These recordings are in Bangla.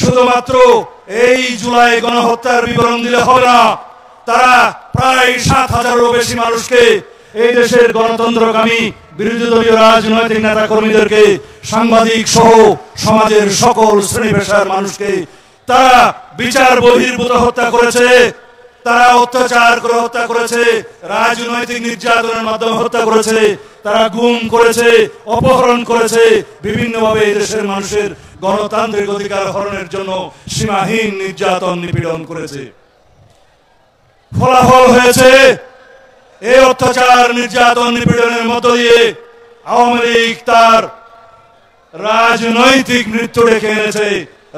শুধুমাত্র এই জুলাই গণহত্যার বিবরণ দিলে হবে না, তারা প্রায় ৭,০০০-এরও বেশি মানুষকে, এই দেশের গণতন্ত্রকামী বিরোধী দলীয় রাজনৈতিক নেতা কর্মীদেরকে, সাংবাদিক সহ সমাজের সকল শ্রেণী পেশার মানুষকে তারা বিচার বহির্ভূত হত্যা করেছে, তারা অত্যাচার করে হত্যা করেছে, রাজনৈতিক নির্যাতনের মাধ্যমে হত্যা করেছে, তারা গুম করেছে, অপহরণ করেছে, বিভিন্নভাবে এই দেশের মানুষের গণতান্ত্রিক অধিকার হরণের জন্য সীমাহীন নির্যাতন নিপীড়ন করেছে। ফলাফল হয়েছে এই অত্যাচার নির্যাতন নিপীড়নের মধ্য দিয়ে আওয়ামী লীগ তার রাজনৈতিক মৃত্যু ডেকে এনেছে।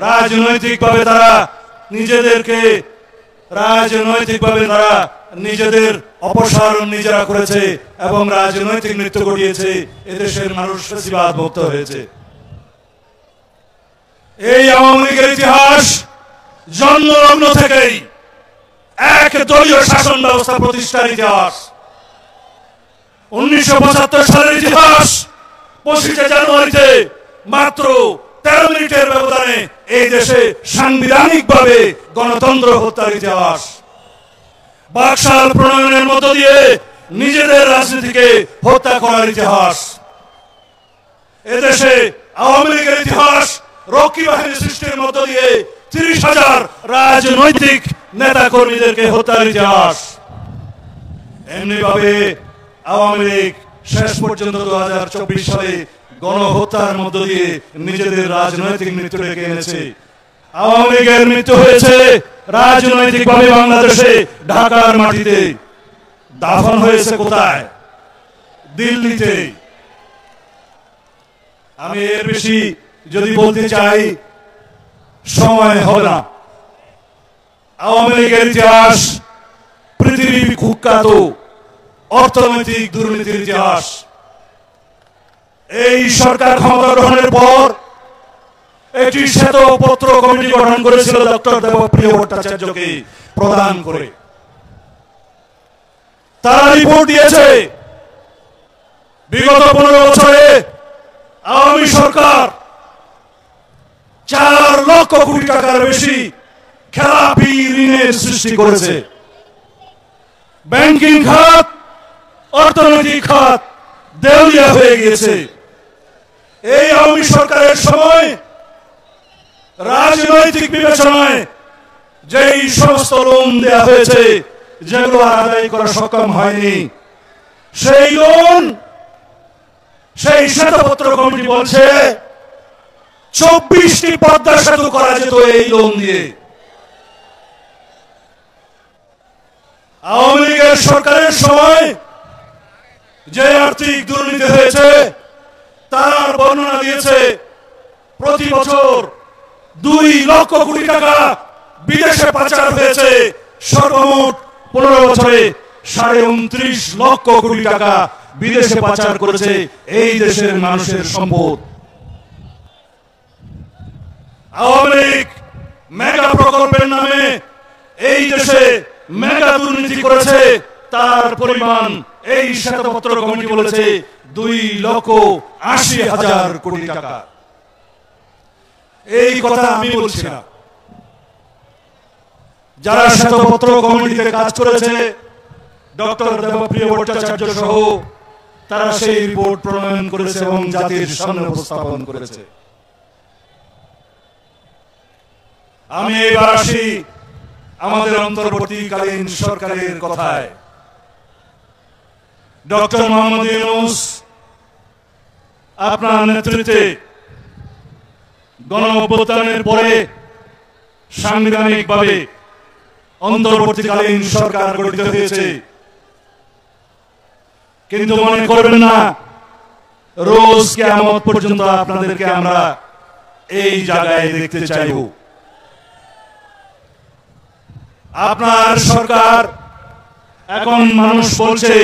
রাজনৈতিকভাবে তারা নিজেদের অপসারণ নিজেরা করেছে এবং রাজনৈতিক মৃত্যু ঘটিয়েছে। এদেশের মানুষ ফ্যাসিবাদ মুক্ত হয়েছে। এই আওয়ামী লীগের ইতিহাস জন্মলগ্ন থেকেই এক দলীয় শাসন ব্যবস্থা প্রতিষ্ঠার ইতিহাস। 1975 সালের ইতিহাস 25শে জানুয়ারিতে মাত্র 13 মিনিটের ব্যবধানে এই দেশে সাংবিধানিকভাবে গণতন্ত্র হত্যার ইতিহাস। বাকশাল প্রণয়নের মধ্য দিয়ে নিজেদের রাজনীতিকে হত্যা করার ইতিহাস। এদেশে আওয়ামী লীগের ইতিহাস রক্ষী বাহিনী সৃষ্টির মধ্য দিয়ে 30,000 রাজনৈতিক নেতা কর্মীদেরকে হত্যার ইতিহাস। এমনিভাবে আওয়ামী লীগ শেষ পর্যন্ত 2024 সালে গণহত্যার মধ্য দিয়ে নিজেদের রাজনৈতিক মৃত্যু ডেকে এনেছে। আওয়ামী লীগের মৃত্যু হয়েছে রাজনৈতিকভাবে বাংলাদেশে, ঢাকার মাটিতে। দাফন হয়েছে কোথায়? দিল্লিতে। আমি এর বেশি যদি বলতে চাই সময় হবে না। আওয়ামী লীগের ইতিহাস পৃথিবী কুখ্যাত অর্থনৈতিক দুর্নীতির ইতিহাস। এই সরকার ক্ষমতা গ্রহণের পর একটি শ্বেতপত্র কমিটি গঠন করেছিল ডক্টর দেবপ্রিয় ভট্টাচার্যকে প্রদান করে। তারা রিপোর্ট দিয়েছে বিগত 15 বছরে আওয়ামী সরকার 4 লক্ষ কোটি টাকার বেশি খেলাপি ঋণের সৃষ্টি করেছে। ব্যাংকিং খাত, অর্থনৈতিক খাত দেউলিয়া হয়ে গিয়েছে। এই আওয়ামী সরকারের সময় রাজনৈতিক বিবেচনায় যেই সমস্ত লোন দেওয়া হয়েছে, যেগুলো আদায় করা সক্ষম হয়নি, সেই লোন, সেই শ্বেতপত্র কমিটি বলছে 24টি পদ্মা সেতু করা যেত এই লোন দিয়ে। আওয়ামী লীগের সরকারের সময় যে আর্থিক দুর্নীতি হয়েছে তার বর্ণনা দিয়েছে প্রতি বছর 2 লক্ষ কোটি টাকা বিদেশে পাচার হয়েছে। সর্বমোট 15 বছরে 29.5 লক্ষ কোটি টাকা বিদেশে পাচার করেছে এই দেশের মানুষের সম্পদ। আওয়ামী লীগ মেগা প্রকল্পের নামে এই দেশে মেগা দুর্নীতি করেছে। তার পরিমাণ এই শ্বেতপত্র কমিটি বলেছে 2,80,000 কোটি টাকা। এই কথা আমি বলছি না, যারা শ্বেতপত্র কমিটিতে কাজ করেছে ডক্টর দেবপ্রিয় ভট্টাচার্য সহ, তারা সেই রিপোর্ট প্রণয়ন করেছে এবং জাতির সামনে উপস্থাপন করেছে। আমি এবার আসি আমাদের অন্তর্বর্তীকালীন সরকারের কথায়। ডক্টর মোহাম্মদ ইউনূস আপনার নেতৃত্বে গণঅভ্যুত্থানের পরে সাংবিধানিকভাবে অন্তর্বর্তীকালীন সরকার গঠিত হয়েছে। কিন্তু মনে করবেন না রোজ কিয়ামত পর্যন্ত আপনাদেরকে আমরা এই জায়গায় দেখতে চাইব। আপনার সরকার, এখন মানুষ বলছে